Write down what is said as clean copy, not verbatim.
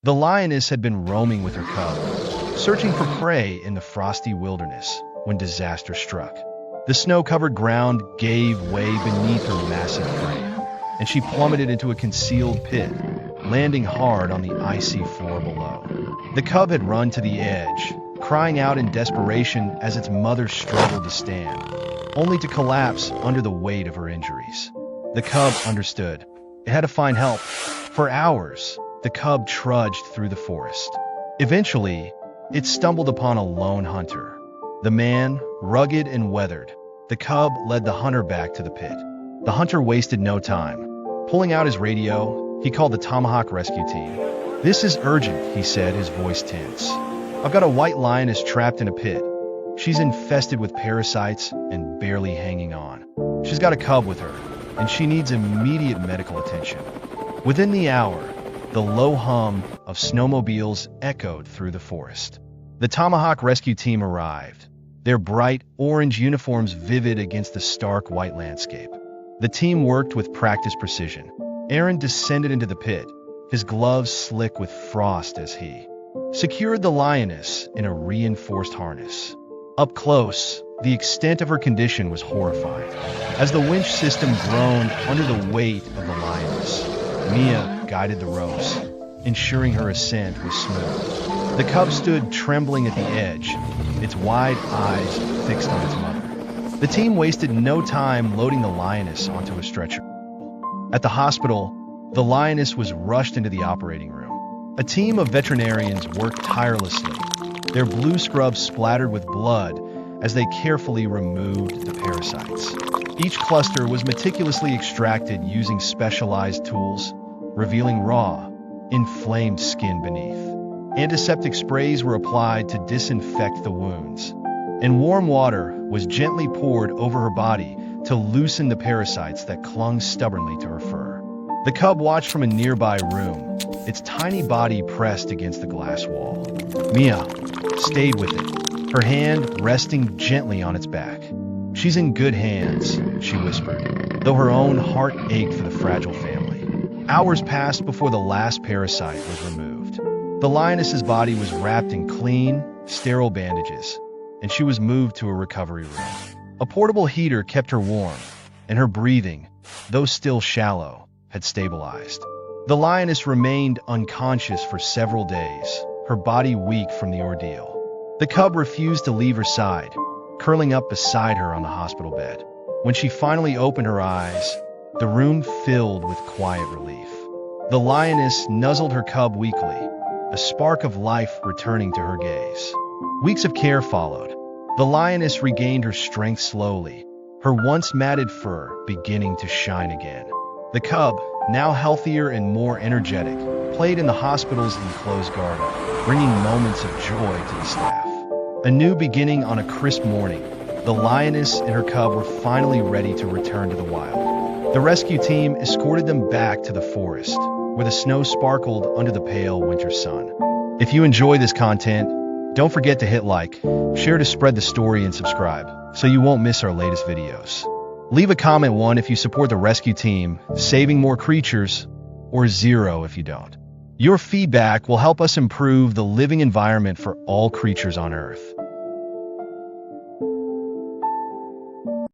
The lioness had been roaming with her cub, searching for prey in the frosty wilderness when disaster struck. The snow-covered ground gave way beneath her massive frame, and she plummeted into a concealed pit, landing hard on the icy floor below. The cub had run to the edge, crying out in desperation as its mother struggled to stand, only to collapse under the weight of her injuries. The cub understood. It had to find help. For hours, the cub trudged through the forest. Eventually, it stumbled upon a lone hunter. The man, rugged and weathered. The cub led the hunter back to the pit. The hunter wasted no time. Pulling out his radio, he called the Tomahawk rescue team. "This is urgent," he said, his voice tense. "I've got a white lioness trapped in a pit. She's infested with parasites and barely hanging on. She's got a cub with her, and she needs immediate medical attention." Within the hour, the low hum of snowmobiles echoed through the forest. The Tomahawk rescue team arrived, their bright orange uniforms vivid against the stark white landscape. The team worked with practiced precision. Aaron descended into the pit, his gloves slick with frost as he secured the lioness in a reinforced harness. Up close, the extent of her condition was horrifying. As the winch system groaned under the weight of the lioness, Mia guided the ropes, ensuring her ascent was smooth. The cub stood trembling at the edge, its wide eyes fixed on its mother. The team wasted no time loading the lioness onto a stretcher. At the hospital, the lioness was rushed into the operating room. A team of veterinarians worked tirelessly, their blue scrubs splattered with blood as they carefully removed the parasites. Each cluster was meticulously extracted using specialized tools, revealing raw, inflamed skin beneath. Antiseptic sprays were applied to disinfect the wounds, and warm water was gently poured over her body to loosen the parasites that clung stubbornly to her fur. The cub watched from a nearby room, its tiny body pressed against the glass wall. Mia stayed with it, her hand resting gently on its back. "She's in good hands," she whispered, though her own heart ached for the fragile family. Hours passed before the last parasite was removed. The lioness's body was wrapped in clean, sterile bandages, and she was moved to a recovery room. A portable heater kept her warm, and her breathing, though still shallow, had stabilized. The lioness remained unconscious for several days, her body weak from the ordeal. The cub refused to leave her side, curling up beside her on the hospital bed. When she finally opened her eyes, the room filled with quiet relief. The lioness nuzzled her cub weakly, a spark of life returning to her gaze. Weeks of care followed. The lioness regained her strength slowly, her once matted fur beginning to shine again. The cub, now healthier and more energetic, played in the hospital's enclosed garden, bringing moments of joy to the staff. A new beginning on a crisp morning, the lioness and her cub were finally ready to return to the wild. The rescue team escorted them back to the forest, where the snow sparkled under the pale winter sun. If you enjoy this content, don't forget to hit like, share to spread the story, and subscribe so you won't miss our latest videos. Leave a comment 1 if you support the rescue team, saving more creatures, or 0 if you don't. Your feedback will help us improve the living environment for all creatures on Earth.